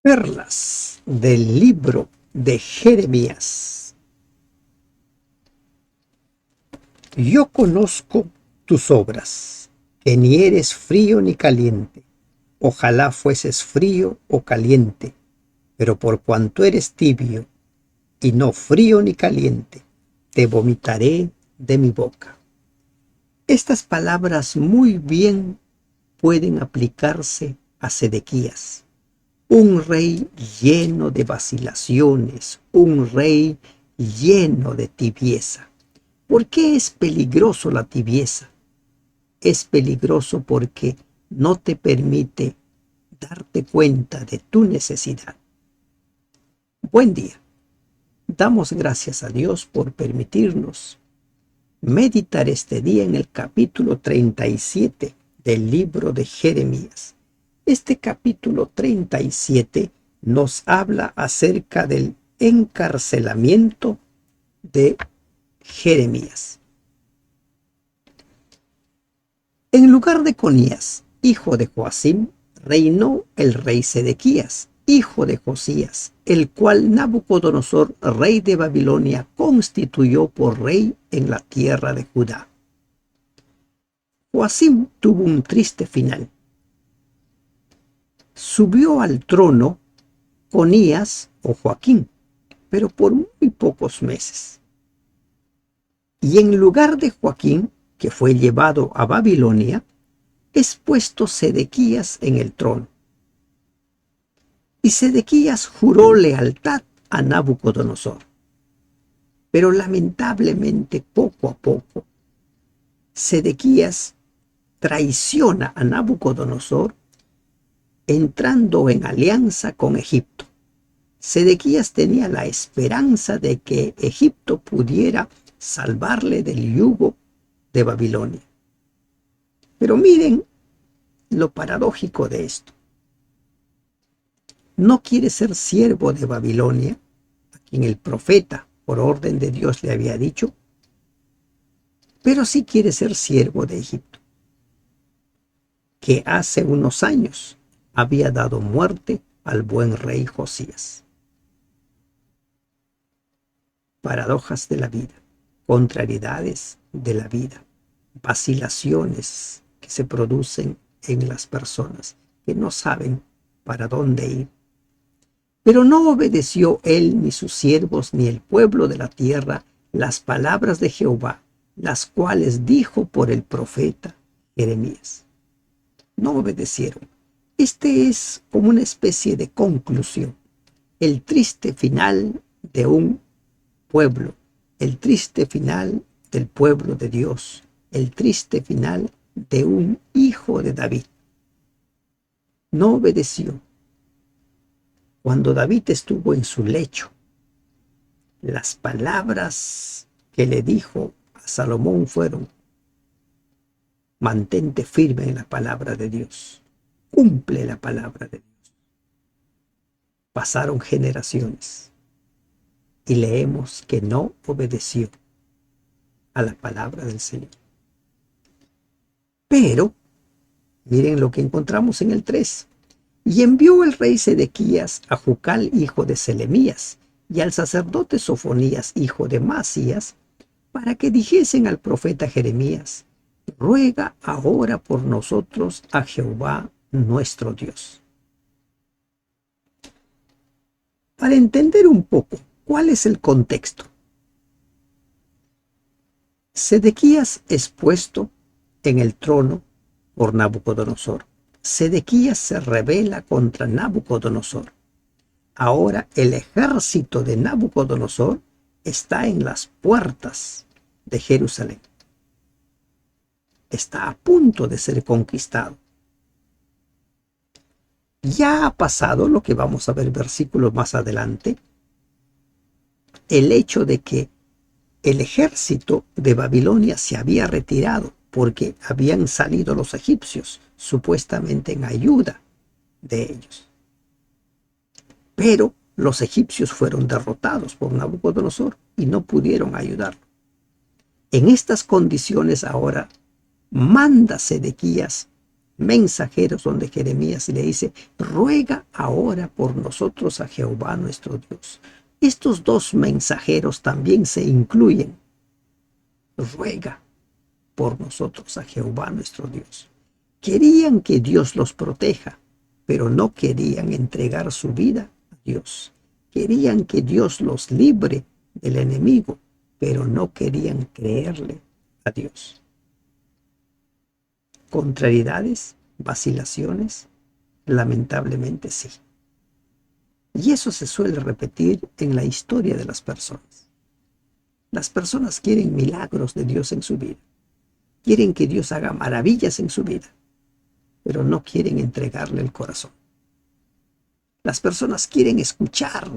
Perlas del libro de Jeremías. Yo conozco tus obras, que ni eres frío ni caliente. Ojalá fueses frío o caliente, pero por cuanto eres tibio y no frío ni caliente, te vomitaré de mi boca. Estas palabras muy bien pueden aplicarse a Sedequías, un rey lleno de vacilaciones, un rey lleno de tibieza. ¿Por qué es peligroso la tibieza? Es peligroso porque no te permite darte cuenta de tu necesidad. Buen día. Damos gracias a Dios por permitirnos meditar este día en el capítulo 37 del libro de Jeremías. Este capítulo 37 nos habla acerca del encarcelamiento de Jeremías. En lugar de Conías, hijo de Joacim, reinó el rey Sedequías, hijo de Josías, el cual Nabucodonosor, rey de Babilonia, constituyó por rey en la tierra de Judá. Joacim tuvo un triste final. Subió al trono Conías o Joaquín, pero por muy pocos meses. Y en lugar de Joaquín, que fue llevado a Babilonia, es puesto Sedequías en el trono. Y Sedequías juró lealtad a Nabucodonosor. Pero lamentablemente, poco a poco, Sedequías traiciona a Nabucodonosor entrando en alianza con Egipto. Sedequías tenía la esperanza de que Egipto pudiera salvarle del yugo de Babilonia. Pero miren lo paradójico de esto. No quiere ser siervo de Babilonia, a quien el profeta, por orden de Dios, le había dicho, pero sí quiere ser siervo de Egipto, que hace unos años había dado muerte al buen rey Josías. Paradojas de la vida, contrariedades de la vida, vacilaciones que se producen en las personas que no saben para dónde ir. Pero no obedeció él, ni sus siervos, ni el pueblo de la tierra, las palabras de Jehová, las cuales dijo por el profeta Jeremías. No obedecieron. Este es como una especie de conclusión, el triste final de un pueblo, el triste final del pueblo de Dios, el triste final de un hijo de David. No obedeció. Cuando David estuvo en su lecho, las palabras que le dijo a Salomón fueron: mantente firme en la palabra de Dios, cumple la palabra de Dios. Pasaron generaciones y leemos que no obedeció a la palabra del Señor. Pero miren lo que encontramos en el 3. Y envió el rey Sedequías a Jucal, hijo de Selemías, y al sacerdote Sofonías, hijo de Masías, para que dijesen al profeta Jeremías: ruega ahora por nosotros a Jehová nuestro Dios. Para entender un poco cuál es el contexto, Sedequías es puesto en el trono por Nabucodonosor. Sedequías se rebela contra Nabucodonosor. Ahora el ejército de Nabucodonosor está en las puertas de Jerusalén. Está a punto de ser conquistado. Ya ha pasado lo que vamos a ver versículos más adelante, el hecho de que el ejército de Babilonia se había retirado porque habían salido los egipcios, supuestamente en ayuda de ellos. Pero los egipcios fueron derrotados por Nabucodonosor y no pudieron ayudarlo. En estas condiciones ahora manda Sedequías mensajeros donde Jeremías le dice: ruega ahora por nosotros a Jehová nuestro Dios. Estos dos mensajeros también se incluyen. Ruega por nosotros a Jehová nuestro Dios. Querían que Dios los proteja, pero no querían entregar su vida a Dios. Querían que Dios los libre del enemigo, pero no querían creerle a Dios. ¿Contrariedades? ¿Vacilaciones? Lamentablemente sí. Y eso se suele repetir en la historia de las personas. Las personas quieren milagros de Dios en su vida. Quieren que Dios haga maravillas en su vida, pero no quieren entregarle el corazón. Las personas quieren escuchar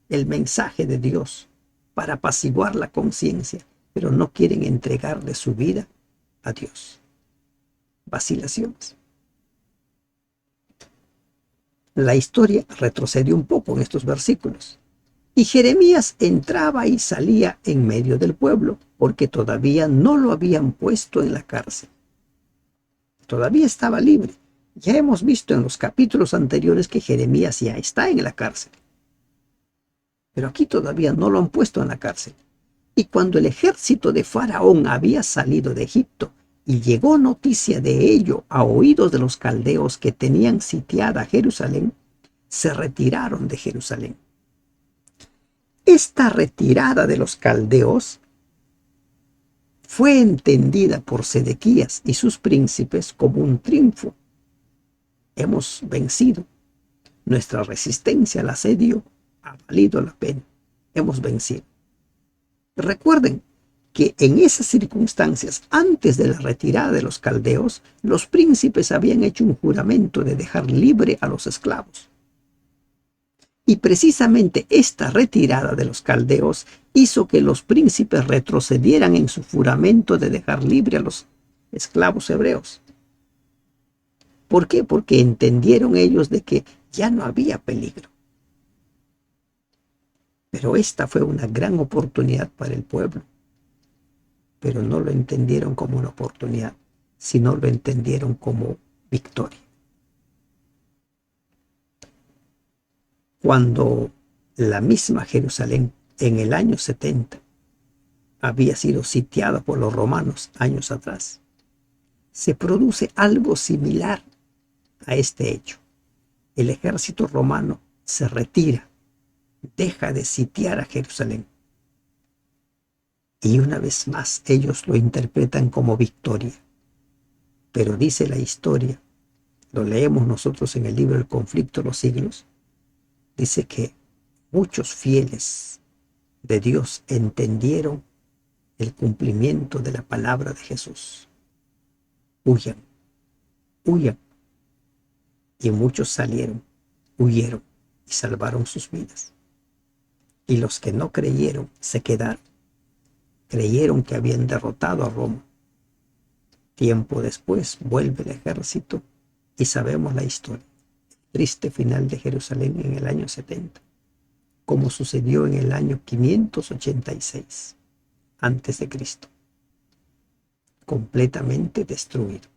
el mensaje de Dios para apaciguar la conciencia, pero no quieren entregarle su vida a Dios. Vacilaciones. La historia retrocede un poco en estos versículos. Y Jeremías entraba y salía en medio del pueblo, porque todavía no lo habían puesto en la cárcel. Todavía estaba libre. Ya hemos visto en los capítulos anteriores que Jeremías ya está en la cárcel. Pero aquí todavía no lo han puesto en la cárcel. Y cuando el ejército de Faraón había salido de Egipto y llegó noticia de ello a oídos de los caldeos que tenían sitiada Jerusalén, se retiraron de Jerusalén. Esta retirada de los caldeos fue entendida por Sedequías y sus príncipes como un triunfo. Hemos vencido. Nuestra resistencia al asedio ha valido la pena. Hemos vencido. Recuerden que en esas circunstancias, antes de la retirada de los caldeos, los príncipes habían hecho un juramento de dejar libre a los esclavos. Y precisamente esta retirada de los caldeos hizo que los príncipes retrocedieran en su juramento de dejar libre a los esclavos hebreos. ¿Por qué? Porque entendieron ellos de que ya no había peligro. Pero esta fue una gran oportunidad para el pueblo. Pero no lo entendieron como una oportunidad, sino lo entendieron como victoria. Cuando la misma Jerusalén en el año 70 había sido sitiada por los romanos años atrás, se produce algo similar a este hecho. El ejército romano se retira, deja de sitiar a Jerusalén. Y una vez más ellos lo interpretan como victoria. Pero dice la historia, lo leemos nosotros en el libro El conflicto de los siglos, dice que muchos fieles de Dios entendieron el cumplimiento de la palabra de Jesús. Huyan, huyan. Y muchos salieron, huyeron y salvaron sus vidas. Y los que no creyeron se quedaron. Creyeron que habían derrotado a Roma. Tiempo después vuelve el ejército y sabemos la historia. Triste final de Jerusalén en el año 70, como sucedió en el año 586 antes de Cristo. Completamente destruido.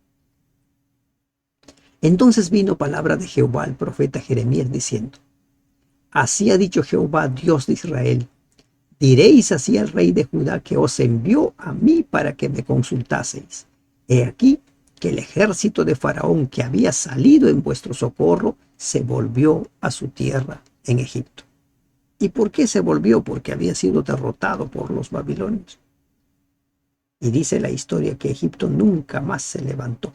Entonces vino palabra de Jehová al profeta Jeremías diciendo: así ha dicho Jehová, Dios de Israel, diréis así al rey de Judá que os envió a mí para que me consultaseis. He aquí que el ejército de Faraón que había salido en vuestro socorro se volvió a su tierra en Egipto. ¿Y por qué se volvió? Porque había sido derrotado por los babilonios. Y dice la historia que Egipto nunca más se levantó.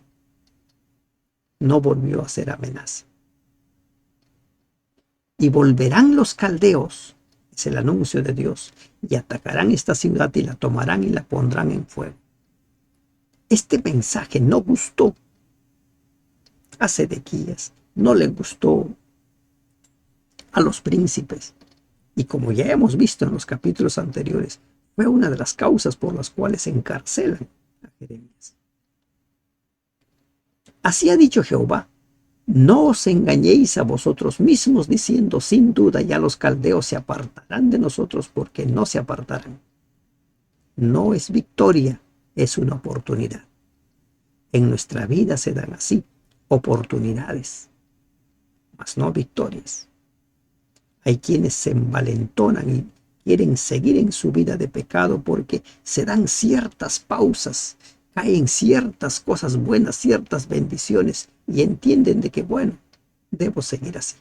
No volvió a ser amenaza. Y volverán los caldeos, es el anuncio de Dios, y atacarán esta ciudad y la tomarán y la pondrán en fuego. Este mensaje no gustó a Sedequías, no le gustó a los príncipes. Y como ya hemos visto en los capítulos anteriores, fue una de las causas por las cuales encarcelan a Jeremías. Así ha dicho Jehová: no os engañéis a vosotros mismos diciendo, sin duda ya los caldeos se apartarán de nosotros, porque no se apartarán. No es victoria, es una oportunidad. En nuestra vida se dan así oportunidades, mas no victorias. Hay quienes se envalentonan y quieren seguir en su vida de pecado porque se dan ciertas pausas, caen ciertas cosas buenas, ciertas bendiciones y entienden de que, bueno, debo seguir así.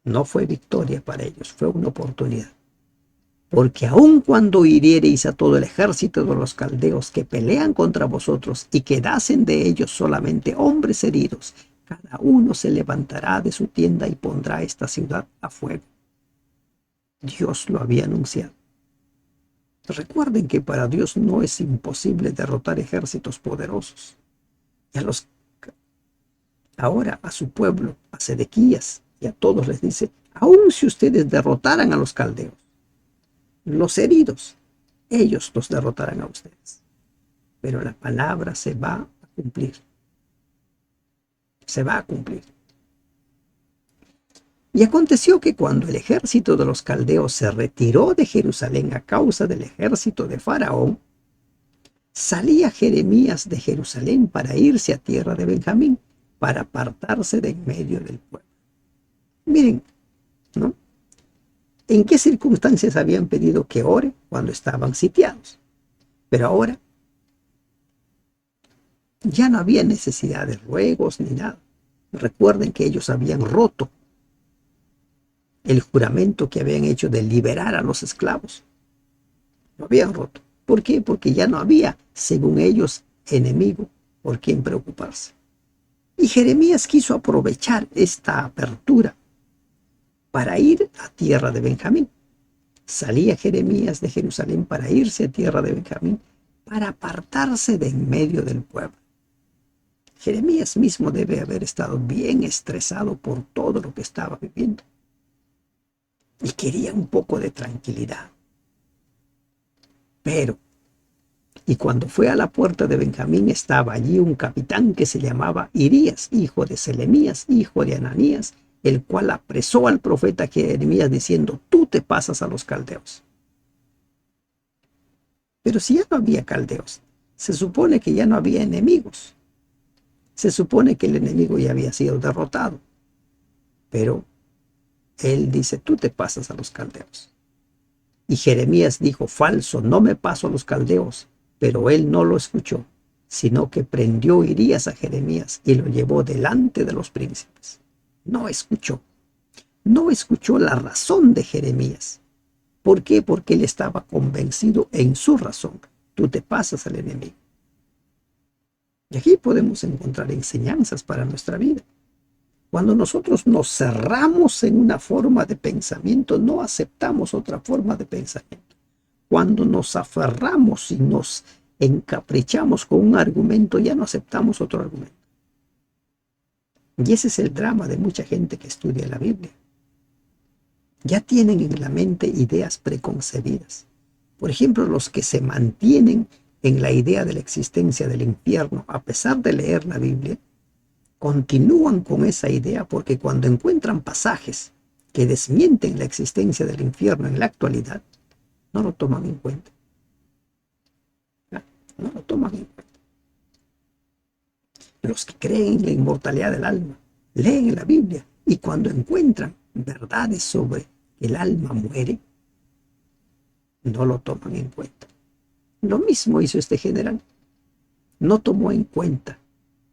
No fue victoria para ellos, fue una oportunidad. Porque aun cuando hiriereis a todo el ejército de los caldeos que pelean contra vosotros y quedasen de ellos solamente hombres heridos, cada uno se levantará de su tienda y pondrá esta ciudad a fuego. Dios lo había anunciado. Recuerden que para Dios no es imposible derrotar ejércitos poderosos. Y ahora a su pueblo, a Sedequías y a todos les dice, aun si ustedes derrotaran a los caldeos, los heridos, ellos los derrotarán a ustedes. Pero la palabra se va a cumplir. Se va a cumplir. Y aconteció que cuando el ejército de los caldeos se retiró de Jerusalén a causa del ejército de Faraón, salía Jeremías de Jerusalén para irse a tierra de Benjamín, para apartarse de en medio del pueblo. Miren, ¿no? ¿En qué circunstancias habían pedido que ore cuando estaban sitiados? Pero ahora ya no había necesidad de ruegos ni nada. Recuerden que ellos habían roto el juramento que habían hecho de liberar a los esclavos. Lo habían roto. ¿Por qué? Porque ya no había, según ellos, enemigo por quien preocuparse. Y Jeremías quiso aprovechar esta apertura para ir a tierra de Benjamín. Salía Jeremías de Jerusalén para irse a tierra de Benjamín, para apartarse de en medio del pueblo. Jeremías mismo debe haber estado bien estresado por todo lo que estaba viviendo. Y quería un poco de tranquilidad. Pero, y cuando fue a la puerta de Benjamín, estaba allí un capitán que se llamaba Irías, hijo de Selemías, hijo de Ananías, el cual apresó al profeta Jeremías diciendo, tú te pasas a los caldeos. Pero si ya no había caldeos, se supone que ya no había enemigos. Se supone que el enemigo ya había sido derrotado. Pero él dice, tú te pasas a los caldeos. Y Jeremías dijo, falso, no me paso a los caldeos. Pero él no lo escuchó, sino que prendió Irías a Jeremías y lo llevó delante de los príncipes. No escuchó. No escuchó la razón de Jeremías. ¿Por qué? Porque él estaba convencido en su razón. Tú te pasas al enemigo. Y aquí podemos encontrar enseñanzas para nuestra vida. Cuando nosotros nos cerramos en una forma de pensamiento, no aceptamos otra forma de pensamiento. Cuando nos aferramos y nos encaprichamos con un argumento, ya no aceptamos otro argumento. Y ese es el drama de mucha gente que estudia la Biblia. Ya tienen en la mente ideas preconcebidas. Por ejemplo, los que se mantienen en la idea de la existencia del infierno, a pesar de leer la Biblia, continúan con esa idea porque cuando encuentran pasajes que desmienten la existencia del infierno en la actualidad, no lo toman en cuenta. No lo toman en cuenta. Los que creen en la inmortalidad del alma, leen la Biblia y cuando encuentran verdades sobre el alma muere, no lo toman en cuenta. Lo mismo hizo este general. No tomó en cuenta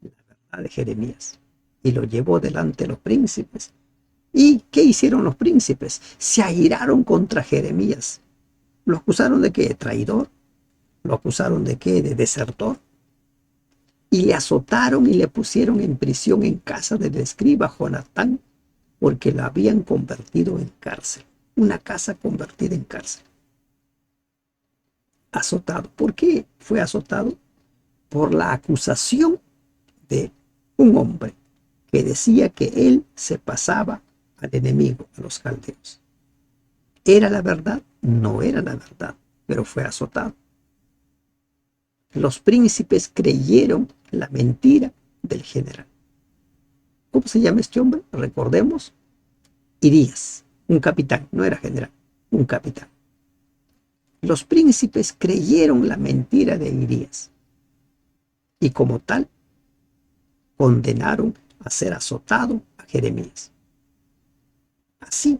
la verdad de Jeremías y lo llevó delante de los príncipes. ¿Y qué hicieron los príncipes? Se airaron contra Jeremías. ¿Lo acusaron de qué? ¿De traidor? ¿Lo acusaron de qué? ¿De desertor? Y le azotaron y le pusieron en prisión en casa del escriba Jonatán, porque la habían convertido en cárcel. Una casa convertida en cárcel. Azotado. ¿Por qué fue azotado? Por la acusación de un hombre que decía que él se pasaba al enemigo, a los caldeos. ¿Era la verdad? No era la verdad, pero fue azotado. Los príncipes creyeron la mentira del general. ¿Cómo se llama este hombre? Recordemos, Irías, un capitán, no era general, un capitán. Los príncipes creyeron la mentira de Irías y como tal condenaron a ser azotado a Jeremías. Así,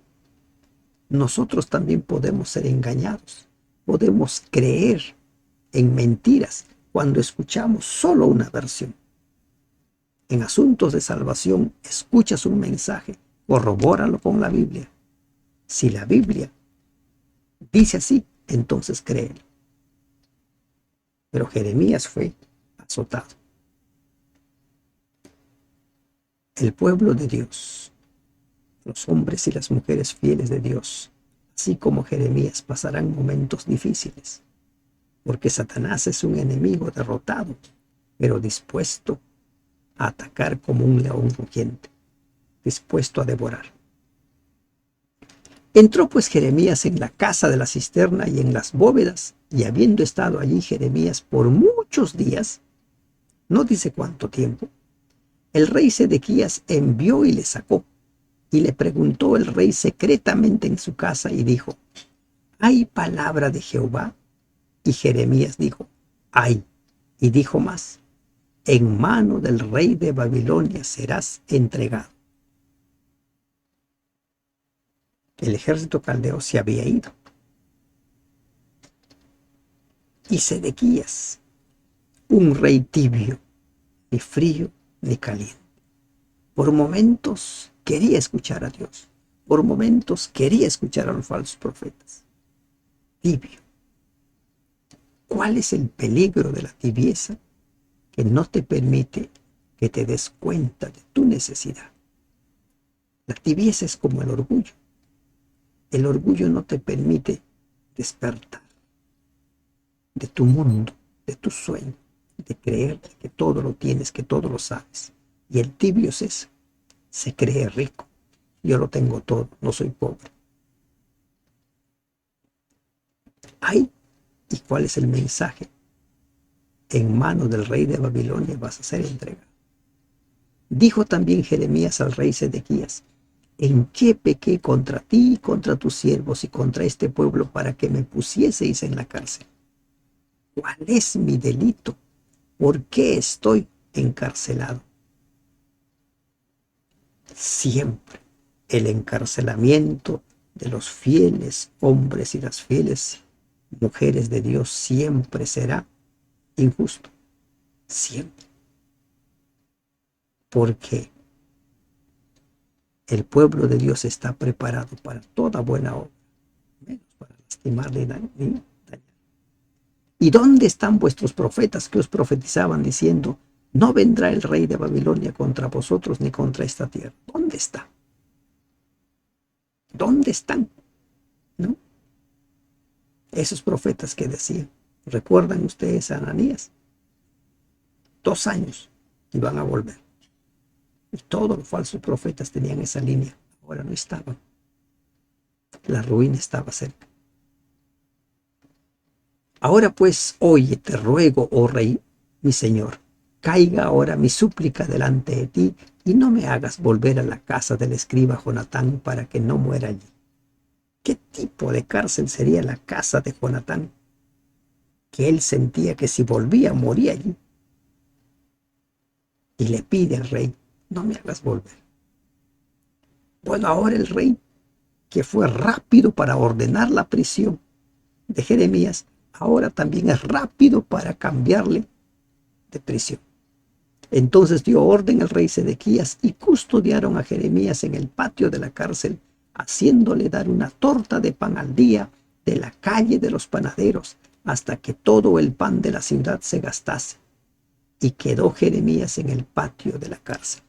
nosotros también podemos ser engañados, podemos creer en mentiras cuando escuchamos solo una versión. En asuntos de salvación, escuchas un mensaje, corrobóralo con la Biblia. Si la Biblia dice así, entonces créelo. Pero Jeremías fue azotado. El pueblo de Dios, los hombres y las mujeres fieles de Dios, así como Jeremías, pasarán momentos difíciles, porque Satanás es un enemigo derrotado, pero dispuesto a atacar como un león rugiente, dispuesto a devorar. Entró pues Jeremías en la casa de la cisterna y en las bóvedas, y habiendo estado allí Jeremías por muchos días, no dice cuánto tiempo, el rey Sedequías envió y le sacó, y le preguntó el rey secretamente en su casa y dijo, ¿hay palabra de Jehová? Y Jeremías dijo, hay. Y dijo más, en mano del rey de Babilonia serás entregado. El ejército caldeo se había ido. Y Sedequías, un rey tibio, ni frío ni caliente. Por momentos quería escuchar a Dios. Por momentos quería escuchar a los falsos profetas. Tibio. ¿Cuál es el peligro de la tibieza? Que no te permite que te des cuenta de tu necesidad. La tibieza es como el orgullo. El orgullo no te permite despertar de tu mundo, de tu sueño, de creer que todo lo tienes, que todo lo sabes. Y el tibio es eso, se cree rico. Yo lo tengo todo, no soy pobre. Ay, ¿y cuál es el mensaje? En manos del rey de Babilonia vas a ser entregado. Dijo también Jeremías al rey Sedequías, ¿en qué pequé contra ti y contra tus siervos y contra este pueblo para que me pusieseis en la cárcel? ¿Cuál es mi delito? ¿Por qué estoy encarcelado? Siempre el encarcelamiento de los fieles hombres y las fieles mujeres de Dios siempre será injusto. Siempre. Porque el pueblo de Dios está preparado para toda buena obra, menos para lastimar y dañar. ¿Y dónde están vuestros profetas que os profetizaban diciendo, no vendrá el rey de Babilonia contra vosotros ni contra esta tierra? ¿Dónde está? ¿Dónde están? ¿No? Esos profetas que decían, ¿recuerdan ustedes a Ananías? 2 años y van a volver. Y todos los falsos profetas tenían esa línea. Ahora no estaban. La ruina estaba cerca. Ahora pues, oye, te ruego, oh rey, mi señor, caiga ahora mi súplica delante de ti y no me hagas volver a la casa del escriba Jonatán para que no muera allí. ¿Qué tipo de cárcel sería la casa de Jonatán? Que él sentía que si volvía moría allí. Y le pide al rey, no me hagas volver. Bueno, ahora el rey, que fue rápido para ordenar la prisión de Jeremías, ahora también es rápido para cambiarle de prisión. Entonces dio orden el rey Sedequías y custodiaron a Jeremías en el patio de la cárcel, haciéndole dar una torta de pan al día de la calle de los panaderos, hasta que todo el pan de la ciudad se gastase. Y quedó Jeremías en el patio de la cárcel.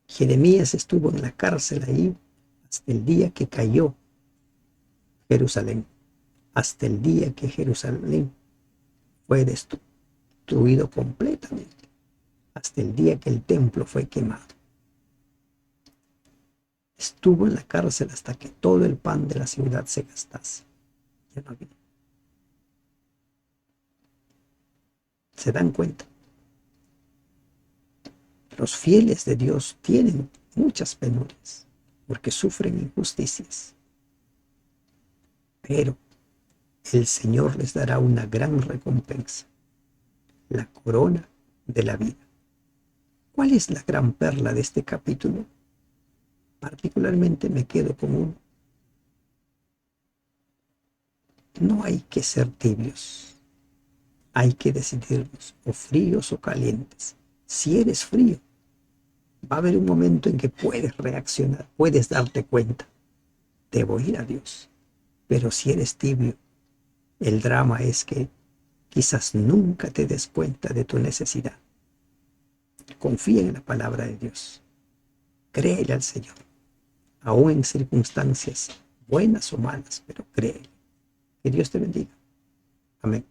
Jeremías estuvo en la cárcel ahí hasta el día que cayó Jerusalén, hasta el día que Jerusalén fue destruido completamente, hasta el día que el templo fue quemado. Estuvo en la cárcel hasta que todo el pan de la ciudad se gastase. Ya no había. ¿Se dan cuenta? Los fieles de Dios tienen muchas penurias porque sufren injusticias. Pero el Señor les dará una gran recompensa. la corona de la vida. ¿Cuál es la gran perla de este capítulo? Particularmente me quedo con uno. No hay que ser tibios, hay que decidirnos o fríos o calientes. Si eres frío, va a haber un momento en que puedes reaccionar, puedes darte cuenta, debo ir a Dios. Pero si eres tibio, el drama es que quizás nunca te des cuenta de tu necesidad. Confía en la palabra de Dios, créele al Señor, aún en circunstancias buenas o malas, pero créele. Que Dios te bendiga. Amén.